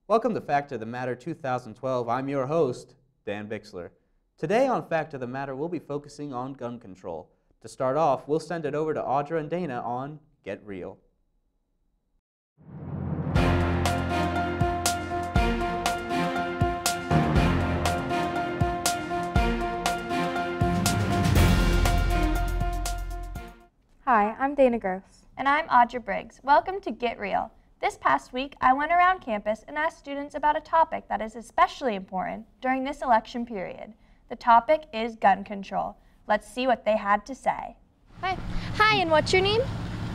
Welcome to Fact of the Matter 2012. I'm your host, Dan Bixler. Today on Fact of the Matter, we'll be focusing on gun control. To start off, we'll send it over to Audra and Dana on Get Real. Hi, I'm Dana Gross. And I'm Audra Briggs. Welcome to Get Real. This past week, I went around campus and asked students about a topic that is especially important during this election period. The topic is gun control. Let's see what they had to say. Hi, and what's your name?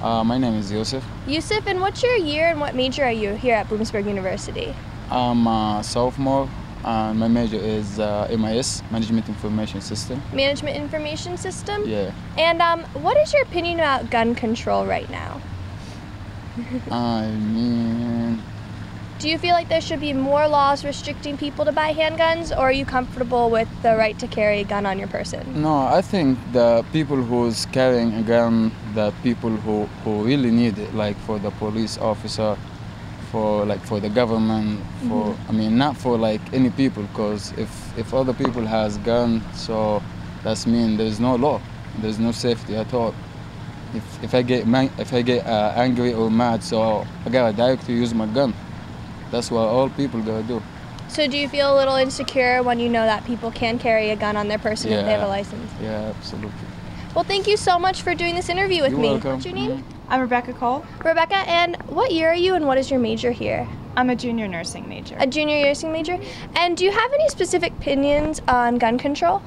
My name is Yusuf. Yusuf, and what's your year and what major are you here at Bloomsburg University? I'm a sophomore. My major is MIS, Management Information System. Management Information System? Yeah. And what is your opinion about gun control right now? I mean... Do you feel like there should be more laws restricting people to buy handguns, or are you comfortable with the right to carry a gun on your person? No, I think the people who's carrying a gun, the people who really need it, like for the police officer, for the government, for I mean not for like any people, because if other people has gun, so that's mean there's no law, there's no safety at all. If I get angry or mad, so I gotta directly use my gun. That's what all people gotta do. So do you feel a little insecure when you know that people can carry a gun on their person if they have a license? Yeah, absolutely. Well, thank you so much for doing this interview with me. Welcome. What's your name? I'm Rebecca Cole. Rebecca, and what year are you and what is your major here? I'm a junior nursing major. A junior nursing major? And do you have any specific opinions on gun control?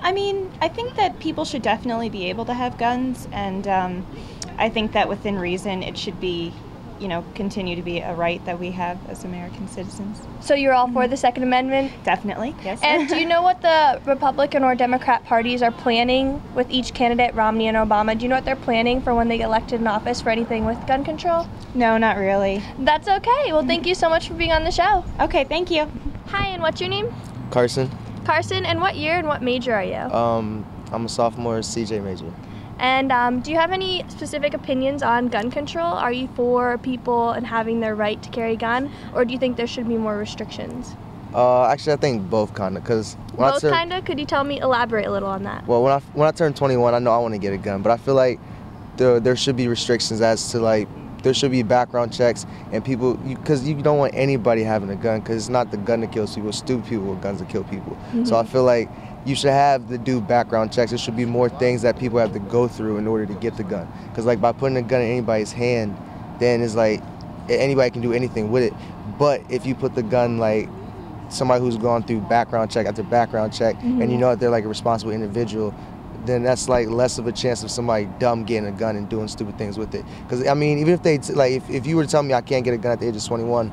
I mean, I think that people should definitely be able to have guns, and I think that within reason it should be, continue to be a right that we have as American citizens. So you're all for the Second Amendment? Definitely, yes. And do you know what the Republican or Democrat parties are planning with each candidate, Romney and Obama? Do you know what they're planning for when they get elected in office for anything with gun control? No, not really. That's okay. Well, thank you so much for being on the show. Okay, thank you. Hi, and what's your name? Carson. Carson, and what year and what major are you? I'm a sophomore CJ major. And do you have any specific opinions on gun control? Are you for people and having their right to carry a gun, or do you think there should be more restrictions? Actually, I think both kind of, because both kind of. Could you elaborate a little on that? Well, when I turn 21, I know I want to get a gun, but I feel like there should be restrictions as to like there should be background checks and people, because you don't want anybody having a gun, because it's not the gun that kills people, it's stupid people with guns that kill people. So I feel like you should have to do background checks. There should be more things that people have to go through in order to get the gun. Because like by putting a gun in anybody's hand, then it's like anybody can do anything with it. But if you put the gun like somebody who's gone through background check after background check, and you know that they're like a responsible individual, then that's like less of a chance of somebody dumb getting a gun and doing stupid things with it. Because I mean, even if they if you were to tell me I can't get a gun at the age of 21,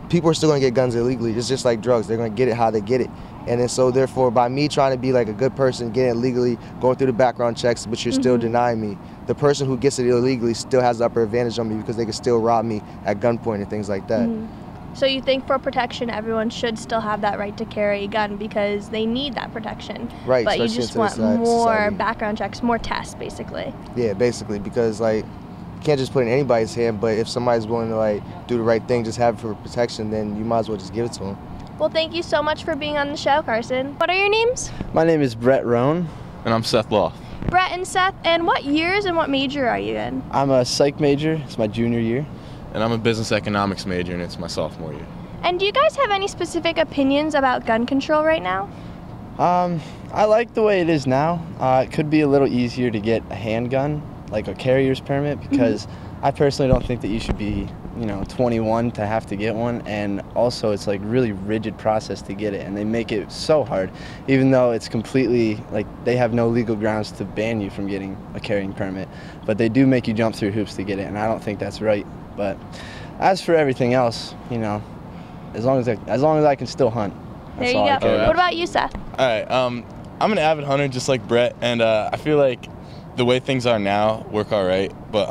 people are still going to get guns illegally. It's just like drugs. They're going to get it how they get it. And then so therefore, by me trying to be like a good person, getting it legally, going through the background checks, but you're still denying me, the person who gets it illegally still has the upper advantage on me because they can still rob me at gunpoint and things like that. So you think for protection, everyone should still have that right to carry a gun because they need that protection. Right. But you just want more background checks, more tests, basically. Yeah, basically, because like you can't just put it in anybody's hand, but if somebody's willing to like do the right thing, just have it for protection, then you might as well just give it to them. Well, thank you so much for being on the show, Carson. What are your names? My name is Brett Roan. And I'm Seth Loth. Brett and Seth, and what years and what major are you in? I'm a psych major. It's my junior year. And I'm a business economics major, and it's my sophomore year. And do you guys have any specific opinions about gun control right now? I like the way it is now. It could be a little easier to get a handgun, like a carrier's permit, because I personally don't think that you should be 21 to have to get one, and also it's like really rigid process to get it, and they make it so hard, even though it's completely like they have no legal grounds to ban you from getting a carrying permit, but they do make you jump through hoops to get it, and I don't think that's right. But as for everything else, as long as I can still hunt, that's all I care about. What about you, Seth? All right, I'm an avid hunter just like Brett, and I feel like the way things are now work all right, but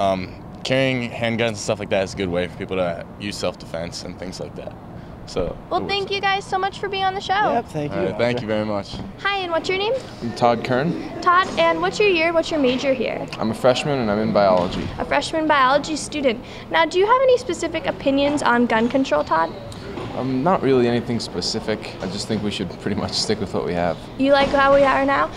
carrying handguns and stuff like that is a good way for people to use self-defense and things like that. So. Well, thank you guys so much for being on the show. Yep, thank you. All right, thank you very much. Hi, and what's your name? I'm Todd Kern. Todd, and what's your year? What's your major here? I'm a freshman and I'm in biology. A freshman biology student. Now, do you have any specific opinions on gun control, Todd? Not really anything specific. I just think we should pretty much stick with what we have. You like how we are now?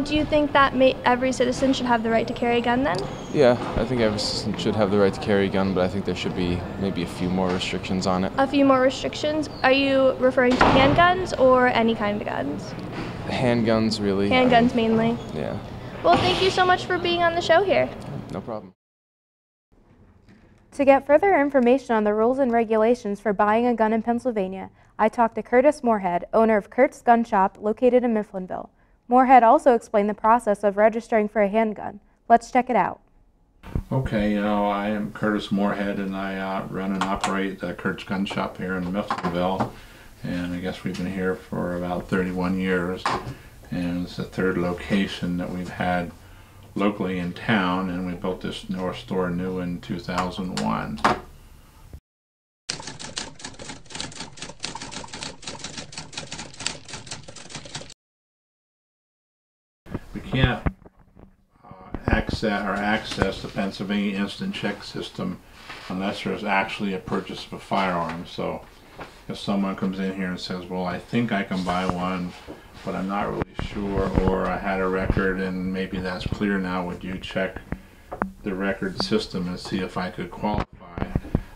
Do you think that every citizen should have the right to carry a gun then? Yeah, I think every citizen should have the right to carry a gun, but I think there should be maybe a few more restrictions on it. A few more restrictions? Are you referring to handguns or any kind of guns? Handguns, really. Handguns mainly? Yeah. Well, thank you so much for being on the show here. No problem. To get further information on the rules and regulations for buying a gun in Pennsylvania, I talked to Curtis Moorhead, owner of Kurt's Gun Shop located in Mifflinville. Moorhead also explained the process of registering for a handgun. Let's check it out. Okay, I am Curtis Moorhead, and I run and operate the Kurt's Gun Shop here in Mifflinville, and I guess we've been here for about 31 years, and it's the third location that we've had locally in town, and we built this north store new in 2001. We can't access the Pennsylvania Instant Check System unless there's actually a purchase of a firearm. So if someone comes in here and says, well, I think I can buy one, but I'm not really sure, or I had a record and maybe that's clear now, would you check the record system and see if I could qualify?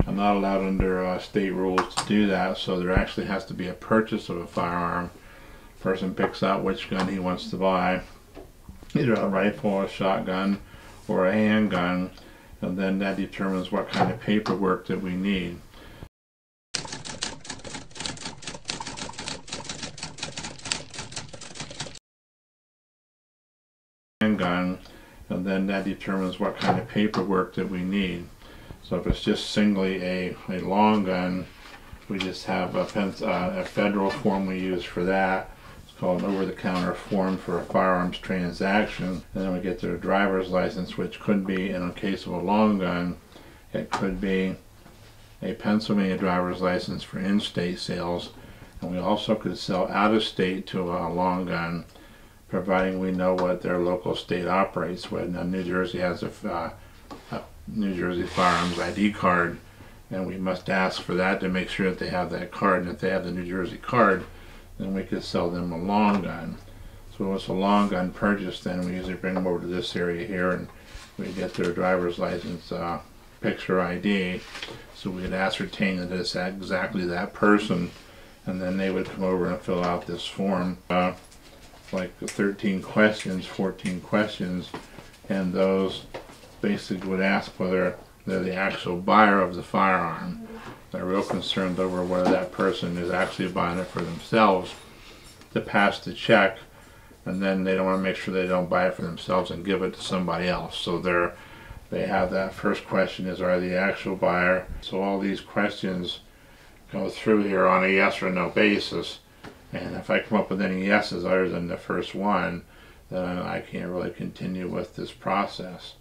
I'm not allowed under state rules to do that, so there actually has to be a purchase of a firearm. Person picks out which gun he wants to buy, either a rifle, a shotgun, or a handgun, and then that determines what kind of paperwork that we need. Gun, and then that determines what kind of paperwork that we need. So if it's just singly a long gun, we just have a federal form we use for that. It's called an over-the-counter form for a firearms transaction. And then we get their driver's license, which could be, in a case of a long gun, it could be a Pennsylvania driver's license for in-state sales. And we also could sell out-of-state to a long gun, providing we know what their local state operates with. Now, New Jersey has a New Jersey Firearms ID card, and we must ask for that to make sure that they have that card. And if they have the New Jersey card, then we could sell them a long gun. So when it's a long gun purchase, then we usually bring them over to this area here, and we get their driver's license picture ID, so we could ascertain that it's exactly that person, and then they would come over and fill out this form. Like 13 questions, 14 questions, and those basically would ask whether they're the actual buyer of the firearm. They're real concerned over whether that person is actually buying it for themselves to pass the check, and then they don't want to make sure they don't buy it for themselves and give it to somebody else. So they have that first question is, are they the actual buyer? So all these questions go through here on a yes or no basis. And if I come up with any yeses other than the first one, then I can't really continue with this process.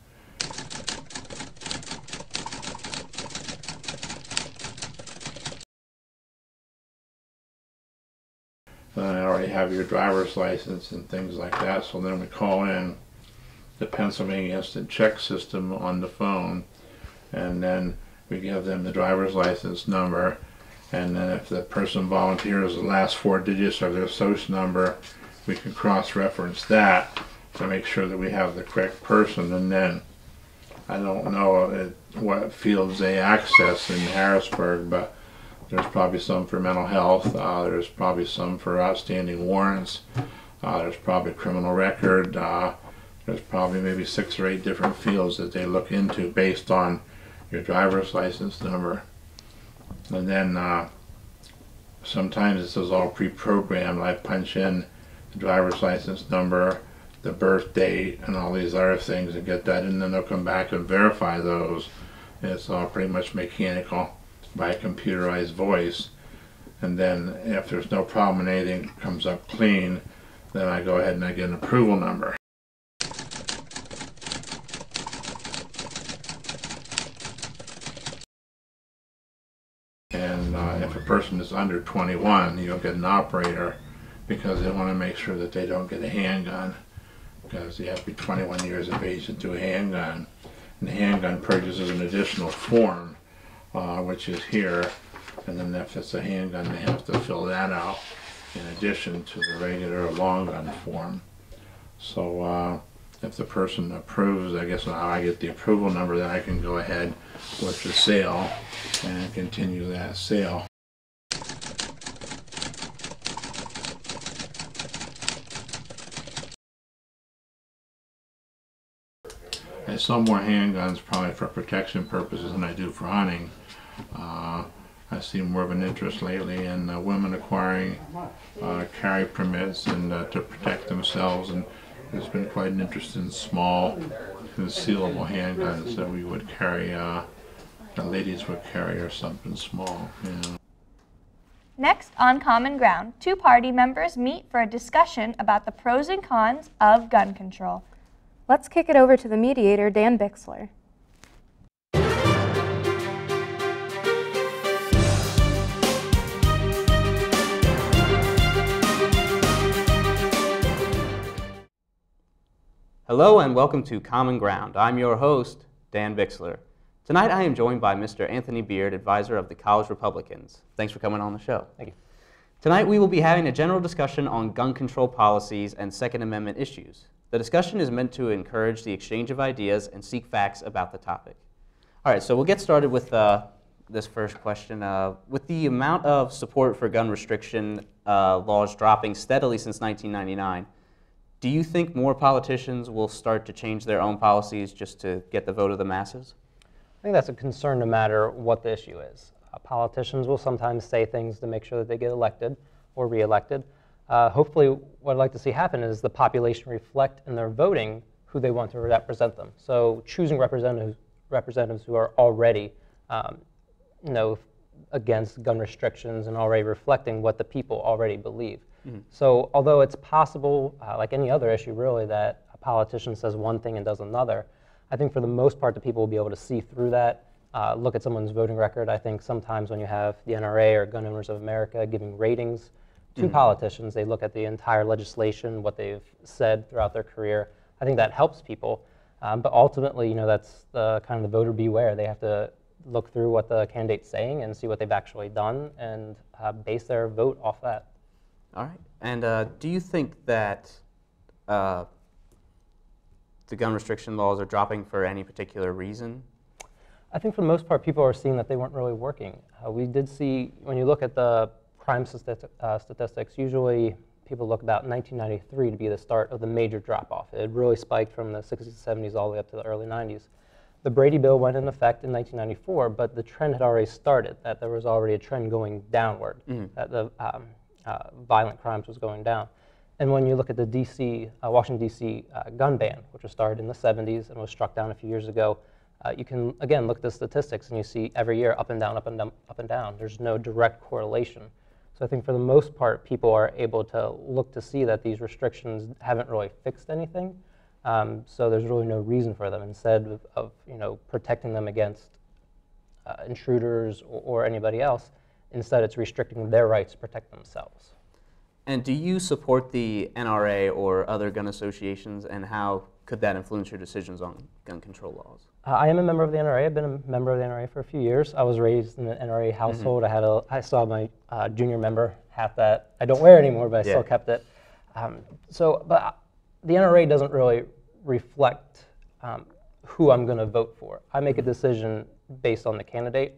Then I already have your driver's license and things like that, so then we call in the Pennsylvania Instant Check System on the phone, and then we give them the driver's license number. And then if the person volunteers the last 4 digits of their social number, we can cross-reference that to make sure that we have the correct person. And then, I don't know what fields they access in Harrisburg, but there's probably some for mental health, there's probably some for outstanding warrants, there's probably criminal record, there's probably maybe 6 or 8 different fields that they look into based on your driver's license number. And then sometimes this is all pre-programmed. I punch in the driver's license number, the birth date, and all these other things and get that, and then they'll come back and verify those. And it's all pretty much mechanical by a computerized voice. And then if there's no problem and anything comes up clean, then I go ahead and I get an approval number. And And if a person is under 21, you'll get an operator because they want to make sure that they don't get a handgun, because you have to be 21 years of age to do a handgun. And the handgun purchases an additional form, which is here, and then if it's a handgun, they have to fill that out in addition to the regular long gun form. So if the person approves, I guess now I get the approval number, then I can go ahead with the sale and continue that sale. I sell more handguns probably for protection purposes than I do for hunting. I see more of an interest lately in women acquiring carry permits and to protect themselves, and there's been quite an interest in small concealable handguns that we would carry, the ladies would carry, or something small. You know. Next on Common Ground, two party members meet for a discussion about the pros and cons of gun control. Let's kick it over to the mediator, Dan Bixler. Hello and welcome to Common Ground. I'm your host, Dan Bixler. Tonight I am joined by Mr. Anthony Beard, advisor of the College Republicans. Thanks for coming on the show. Thank you. Tonight we will be having a general discussion on gun control policies and Second Amendment issues. The discussion is meant to encourage the exchange of ideas and seek facts about the topic. All right, so we'll get started with this first question. With the amount of support for gun restriction laws dropping steadily since 1999, do you think more politicians will start to change their own policies just to get the vote of the masses? I think that's a concern no matter what the issue is. Politicians will sometimes say things to make sure that they get elected or reelected. Hopefully what I'd like to see happen is the population reflect in their voting who they want to represent them. So choosing representatives who are already against gun restrictions and already reflecting what the people already believe. Mm-hmm. So although it's possible, like any other issue really, that a politician says one thing and does another, I think for the most part the people will be able to see through that, look at someone's voting record. I think sometimes when you have the NRA or Gun Owners of America giving ratings to politicians, they look at the entire legislation, what they've said throughout their career. I think that helps people, but ultimately, that's the kind of the voter beware. They have to look through what the candidate's saying and see what they've actually done and base their vote off that. All right. And do you think that the gun restriction laws are dropping for any particular reason? I think for the most part, people are seeing that they weren't really working. We did see, when you look at the crime statistics, usually people look about 1993 to be the start of the major drop-off. It really spiked from the 60s, 70s all the way up to the early 90s. The Brady Bill went into effect in 1994, but the trend had already started, that there was already a trend going downward, that the violent crimes was going down. And when you look at the Washington, D.C. Gun ban, which was started in the 70s and was struck down a few years ago, you can, again, look at the statistics and you see every year up and down, up and down, up and down. There's no direct correlation. So I think for the most part, people are able to look to see that these restrictions haven't really fixed anything. So there's really no reason for them. Instead of protecting them against intruders or anybody else, instead it's restricting their rights to protect themselves. And do you support the NRA or other gun associations, and how could that influence your decisions on gun control laws? I am a member of the NRA. I've been a member of the NRA for a few years. I was raised in an NRA household. I still have my junior member hat that I don't wear anymore, but I still kept it. But the NRA doesn't really reflect who I'm going to vote for. I make a decision based on the candidate,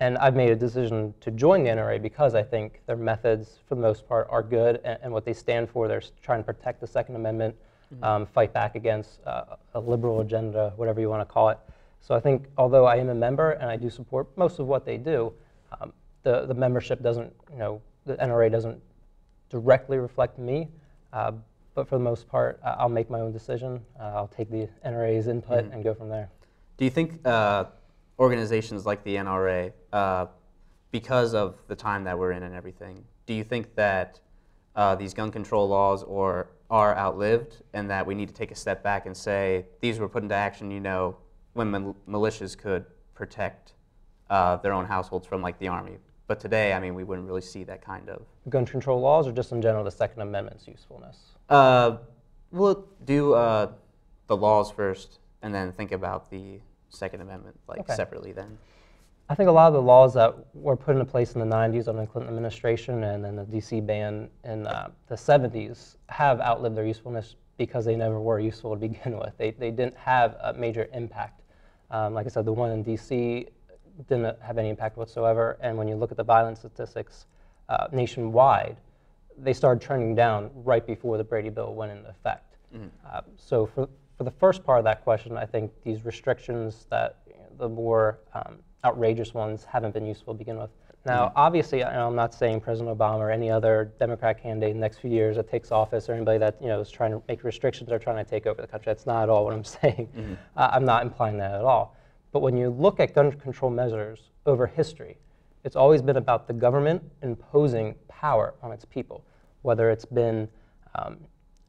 and I've made a decision to join the NRA because I think their methods, for the most part, are good, and what they stand for, they're trying to protect the Second Amendment, fight back against a liberal agenda, whatever you want to call it. So I think, although I am a member and I do support most of what they do, the membership doesn't, the NRA doesn't directly reflect me, but for the most part, I'll make my own decision. I'll take the NRA's input and go from there. Do you think organizations like the NRA, because of the time that we're in and everything, do you think that these gun control laws are outlived, and that we need to take a step back and say these were put into action, when militias could protect their own households from, like, the army? But today, I mean, we wouldn't really see that kind of. Gun control laws, or just in general the Second Amendment's usefulness? We'll do the laws first, and then think about the Second Amendment separately then. I think a lot of the laws that were put into place in the 90s under the Clinton administration and then the DC ban in the 70s have outlived their usefulness because they never were useful to begin with. They didn't have a major impact. Like I said, the one in DC didn't have any impact whatsoever, and when you look at the violence statistics nationwide, they started trending down right before the Brady Bill went into effect. So for the first part of that question, I think these restrictions that the more outrageous ones haven't been useful to begin with. Now, obviously, I'm not saying President Obama or any other Democrat candidate in the next few years that takes office, or anybody that is trying to make restrictions or trying to take over the country. That's not at all what I'm saying. I'm not implying that at all. But when you look at gun control measures over history, it's always been about the government imposing power on its people, whether it's been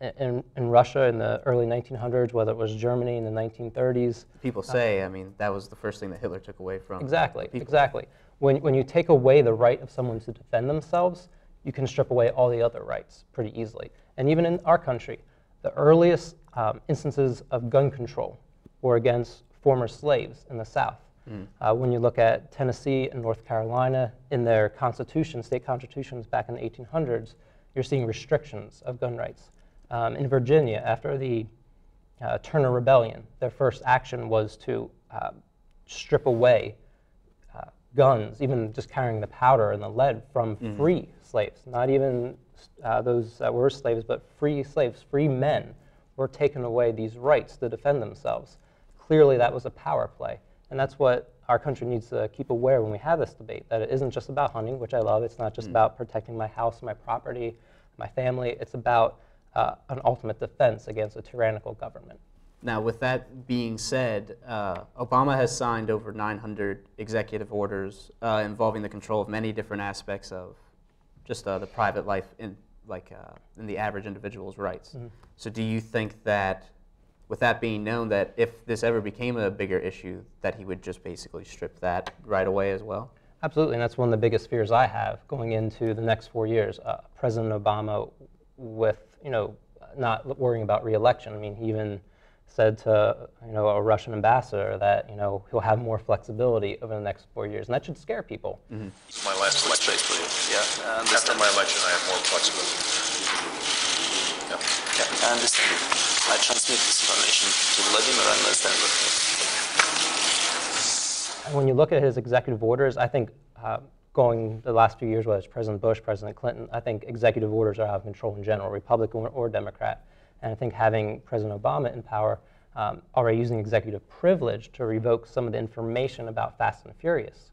in Russia in the early 1900s, whether it was Germany in the 1930s. People say, I mean, that was the first thing that Hitler took away from Exactly, people. exactly. When you take away the right of someone to defend themselves, you can strip away all the other rights pretty easily. And even in our country, the earliest instances of gun control were against former slaves in the South. When you look at Tennessee and North Carolina, in their constitutions, state constitutions back in the 1800s, you're seeing restrictions of gun rights. In Virginia, after the Turner Rebellion, their first action was to strip away guns, even just carrying the powder and the lead from free slaves, not even those that were slaves, but free slaves, free men were taken away these rights to defend themselves. Clearly that was a power play, and that's what our country needs to keep aware when we have this debate, that it isn't just about hunting, which I love. It's not just about protecting my house, my property, my family. It's about an ultimate defense against a tyrannical government. Now, with that being said, Obama has signed over 900 executive orders involving the control of many different aspects of just the private life in the average individual's rights. So do you think that, with that being known, that if this ever became a bigger issue, that he would just basically strip that right away as well? Absolutely, and that's one of the biggest fears I have going into the next 4 years. President Obama, with not worrying about re-election. I mean, he even said to a Russian ambassador that he'll have more flexibility over the next 4 years, and that should scare people. It's my last election. Yeah. After my election, I have more flexibility. Yeah, I understand. I transmit this information to Vladimir and understand And when you look at his executive orders, I think going the last few years, whether it's President Bush, President Clinton, I think executive orders are out of control in general, Republican or Democrat. And I think having President Obama in power, already using executive privilege to revoke some of the information about Fast and Furious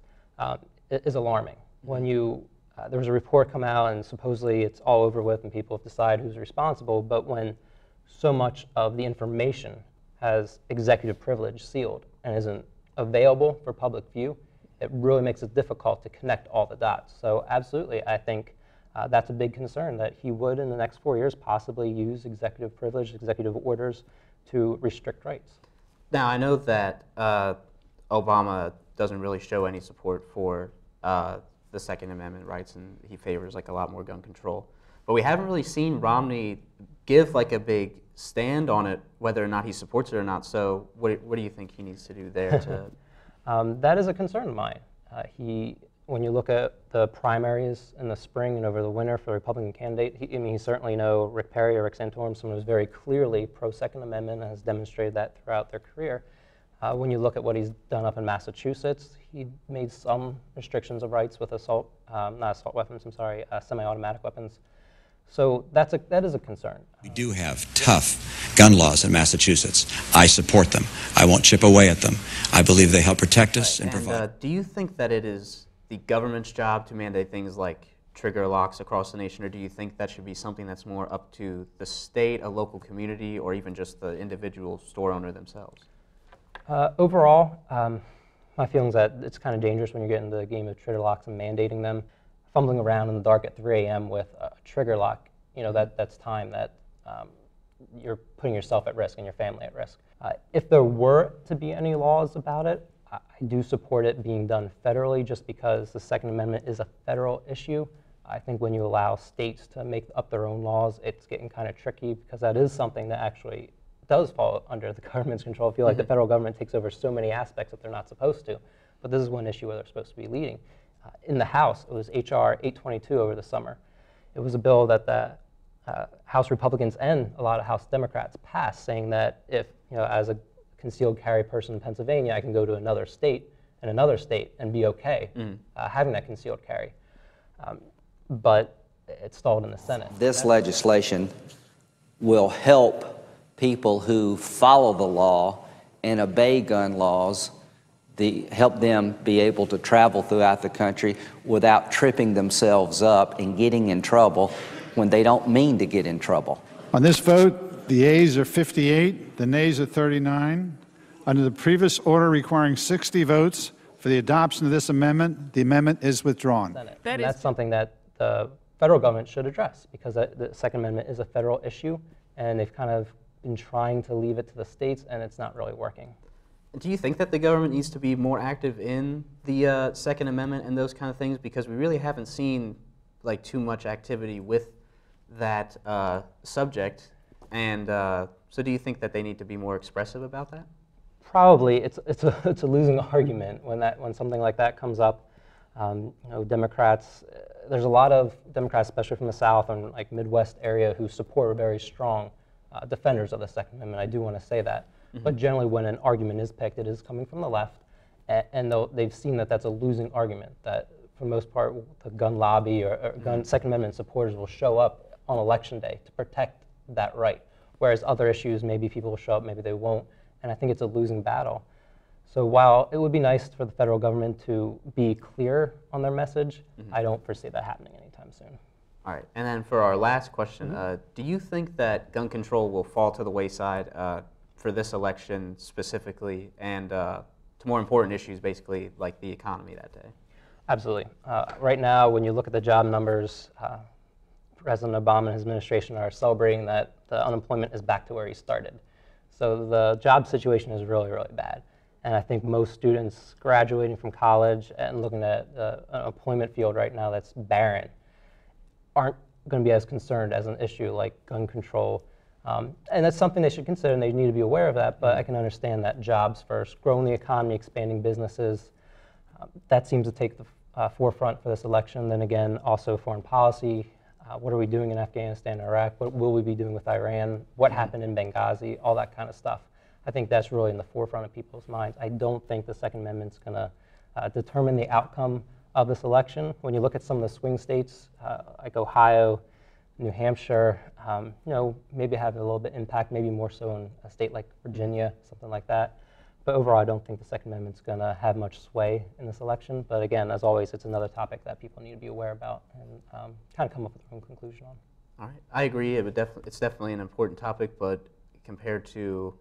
is alarming. When there was a report come out and supposedly it's all over with and people have decided who's responsible, but when so much of the information has executive privilege sealed and isn't available for public view, it really makes it difficult to connect all the dots. So absolutely, I think that's a big concern, that he would, in the next 4 years, possibly use executive privilege, executive orders to restrict rights. Now, I know that Obama doesn't really show any support for the Second Amendment rights, and he favors a lot more gun control. But we haven't really seen Romney give a big stand on it, whether or not he supports it or not. So what do you think he needs to do there to... That is a concern of mine. When you look at the primaries in the spring and over the winter for the Republican candidate, he certainly Rick Perry or Rick Santorum, someone who's very clearly pro-Second Amendment and has demonstrated that throughout their career. When you look at what he's done up in Massachusetts, he made some restrictions of rights with semi-automatic weapons. So that is a concern. We do have tough gun laws in Massachusetts. I support them. I won't chip away at them. I believe they help protect us and provide. Do you think that it is the government's job to mandate things like trigger locks across the nation, or do you think that should be something that's more up to the state, a local community, or even just the individual store owner themselves? Overall, my feeling is that it's kind of dangerous when you get into the game of trigger locks and mandating them. Fumbling around in the dark at 3 a.m. with a trigger lock, that's time that you're putting yourself at risk and your family at risk. If there were to be any laws about it, I do support it being done federally just because the Second Amendment is a federal issue. I think when you allow states to make up their own laws, it's getting kind of tricky because that is something that actually does fall under the government's control. I feel like the federal government takes over so many aspects that they're not supposed to. But this is one issue where they're supposed to be leading. In the House, it was H.R. 822 over the summer. It was a bill that the House Republicans and a lot of House Democrats passed, saying that if, as a concealed carry person in Pennsylvania, I can go to another state and be okay having that concealed carry. But it stalled in the Senate. This legislation will help people who follow the law and obey gun laws, help them be able to travel throughout the country without tripping themselves up and getting in trouble when they don't mean to get in trouble. On this vote, the ayes are 58, the nays are 39. Under the previous order requiring 60 votes for the adoption of this amendment, the amendment is withdrawn. That's something that the federal government should address because the Second Amendment is a federal issue, and they've kind of been trying to leave it to the states, and it's not really working. Do you think that the government needs to be more active in the Second Amendment and those kind of things? Because we really haven't seen like too much activity with that subject, and so do you think that they need to be more expressive about that? Probably. It's a losing argument when something like that comes up. Democrats, there's a lot of Democrats, especially from the South and like Midwest area, who support very strong defenders of the Second Amendment. I do want to say that. But generally, when an argument is picked, it is coming from the left, and they've seen that that's a losing argument. That for the most part, the gun lobby or Second Amendment supporters will show up on Election Day to protect that right. Whereas other issues, maybe people will show up, maybe they won't. And I think it's a losing battle. So while it would be nice for the federal government to be clear on their message, I don't foresee that happening anytime soon. All right, and then for our last question, do you think that gun control will fall to the wayside for this election specifically, and to more important issues, basically, like the economy that day? Absolutely. Right now, when you look at the job numbers, President Obama and his administration are celebrating that the unemployment is back to where he started. So the job situation is really, really bad. And I think most students graduating from college and looking at an employment field right now that's barren aren't going to be as concerned as an issue like gun control. And that's something they should consider, and they need to be aware of that, but I can understand that jobs first, growing the economy, expanding businesses, that seems to take the forefront for this election. Then again, also foreign policy. What are we doing in Afghanistan and Iraq? What will we be doing with Iran? What happened in Benghazi? All that kind of stuff. I think that's really in the forefront of people's minds. I don't think the Second Amendment's going to determine the outcome of this election. When you look at some of the swing states, like Ohio, New Hampshire, maybe have a little bit impact, maybe more so in a state like Virginia, something like that. But overall, I don't think the Second Amendment's going to have much sway in this election. But again, as always, it's another topic that people need to be aware about and kind of come up with their own conclusion on. All right, I agree. It's definitely an important topic, but compared to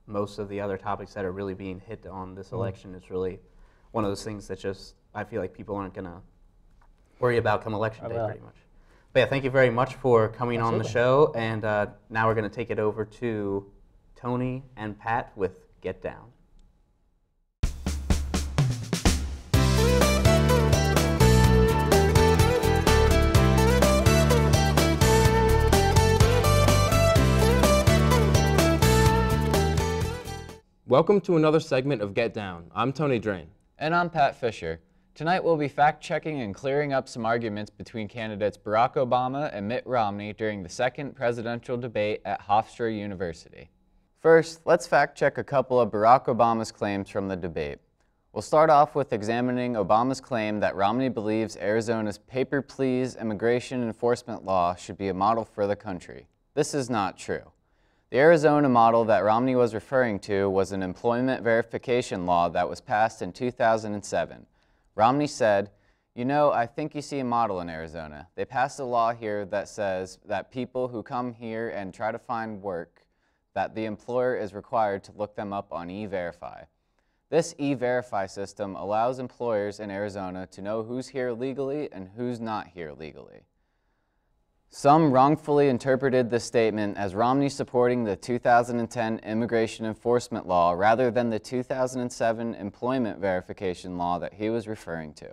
most of the other topics that are really being hit on this election, it's really one of those things that just I feel like people aren't going to worry about come election day pretty much. But yeah, thank you very much for coming on the show. And now we're going to take it over to Tony and Pat with Get Down. Welcome to another segment of Get Down. I'm Tony Drain. And I'm Pat Fisher. Tonight we'll be fact-checking and clearing up some arguments between candidates Barack Obama and Mitt Romney during the second presidential debate at Hofstra University. First, let's fact-check a couple of Barack Obama's claims from the debate. We'll start off with examining Obama's claim that Romney believes Arizona's paper-please immigration enforcement law should be a model for the country. This is not true. The Arizona model that Romney was referring to was an employment verification law that was passed in 2007. Romney said, "You know, I think you see a model in Arizona. They passed a law here that says that people who come here and try to find work, that the employer is required to look them up on E-Verify. This E-Verify system allows employers in Arizona to know who's here legally and who's not here legally." Some wrongfully interpreted the statement as Romney supporting the 2010 immigration enforcement law rather than the 2007 employment verification law that he was referring to.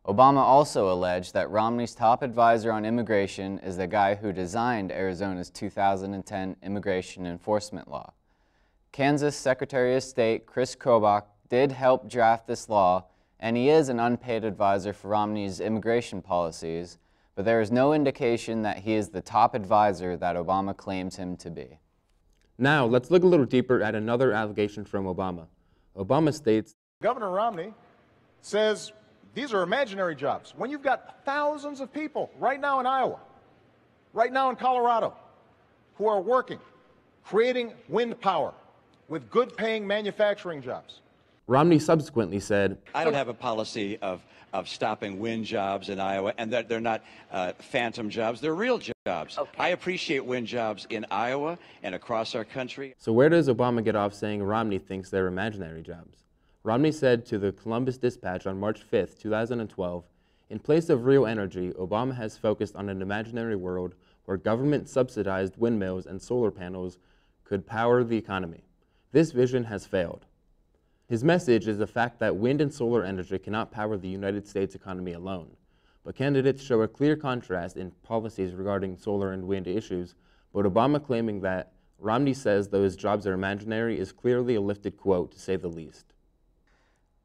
Obama also alleged that Romney's top advisor on immigration is the guy who designed Arizona's 2010 immigration enforcement law. Kansas Secretary of State Chris Kobach did help draft this law, and he is an unpaid advisor for Romney's immigration policies, but there is no indication that he is the top advisor that Obama claims him to be. Now, let's look a little deeper at another allegation from Obama. Obama states, Governor Romney says these are imaginary jobs. When you've got thousands of people right now in Iowa, right now in Colorado, who are working, creating wind power with good-paying manufacturing jobs. Romney subsequently said, I don't have a policy of stopping wind jobs in Iowa, and that they're not phantom jobs, they're real jobs. Okay. I appreciate wind jobs in Iowa and across our country. So where does Obama get off saying Romney thinks they're imaginary jobs? Romney said to the Columbus Dispatch on March 5, 2012, in place of real energy, Obama has focused on an imaginary world where government-subsidized windmills and solar panels could power the economy. This vision has failed. His message is the fact that wind and solar energy cannot power the United States economy alone, but candidates show a clear contrast in policies regarding solar and wind issues, but Obama claiming that Romney says those jobs are imaginary is clearly a lifted quote, to say the least.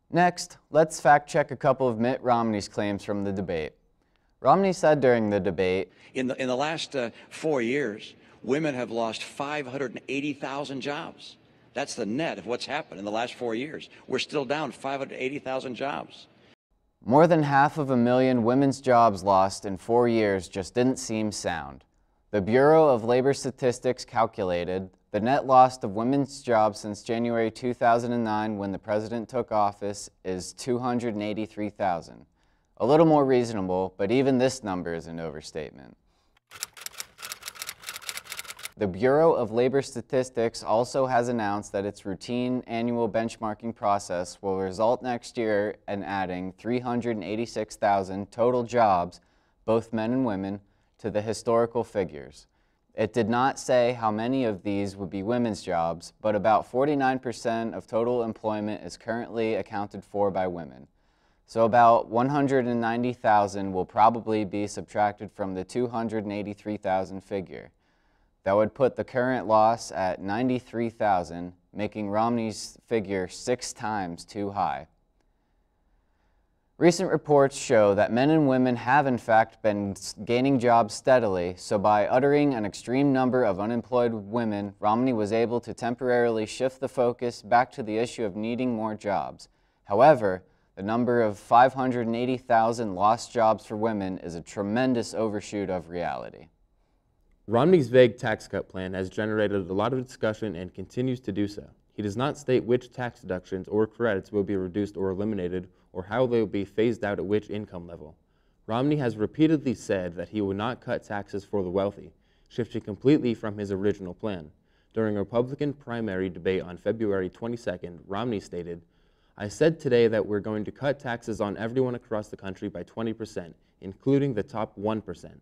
Next, let's fact-check a couple of Mitt Romney's claims from the debate. Romney said during the debate, In the last 4 years, women have lost 580,000 jobs. That's the net of what's happened in the last 4 years. We're still down 580,000 jobs. more than 500,000 women's jobs lost in 4 years just didn't seem sound. The Bureau of Labor Statistics calculated the net loss of women's jobs since January 2009, when the president took office, is 283,000. A little more reasonable, but even this number is an overstatement. The Bureau of Labor Statistics also has announced that its routine annual benchmarking process will result next year in adding 386,000 total jobs, both men and women, to the historical figures. It did not say how many of these would be women's jobs, but about 49% of total employment is currently accounted for by women. So about 190,000 will probably be subtracted from the 283,000 figure. That would put the current loss at 93,000, making Romney's figure 6 times too high. Recent reports show that men and women have in fact been gaining jobs steadily, so by uttering an extreme number of unemployed women, Romney was able to temporarily shift the focus back to the issue of needing more jobs. However, the number of 580,000 lost jobs for women is a tremendous overshoot of reality. Romney's vague tax cut plan has generated a lot of discussion and continues to do so. He does not state which tax deductions or credits will be reduced or eliminated, or how they will be phased out at which income level. Romney has repeatedly said that he will not cut taxes for the wealthy, shifting completely from his original plan. During a Republican primary debate on February 22nd, Romney stated, "I said today that we're going to cut taxes on everyone across the country by 20%, including the top 1%.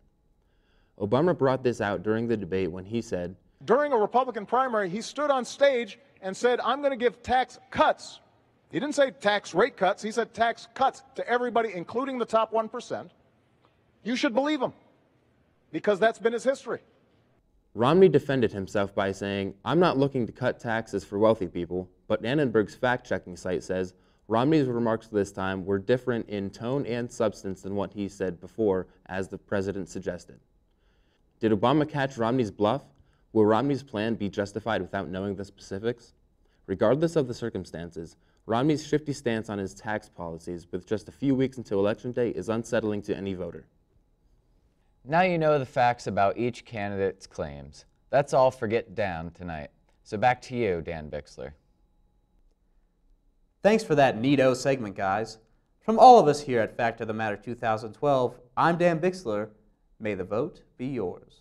Obama brought this out during the debate when he said, During a Republican primary, he stood on stage and said, I'm going to give tax cuts. He didn't say tax rate cuts. He said tax cuts to everybody, including the top 1%. You should believe him, because that's been his history. Romney defended himself by saying, I'm not looking to cut taxes for wealthy people, but Annenberg's fact-checking site says Romney's remarks this time were different in tone and substance than what he said before, as the president suggested. Did Obama catch Romney's bluff? Will Romney's plan be justified without knowing the specifics? Regardless of the circumstances, Romney's shifty stance on his tax policies with just a few weeks until Election Day is unsettling to any voter. Now you know the facts about each candidate's claims. That's all for Get Down tonight. So back to you, Dan Bixler. Thanks for that neato segment, guys. From all of us here at Fact of the Matter 2012, I'm Dan Bixler. May the vote be yours.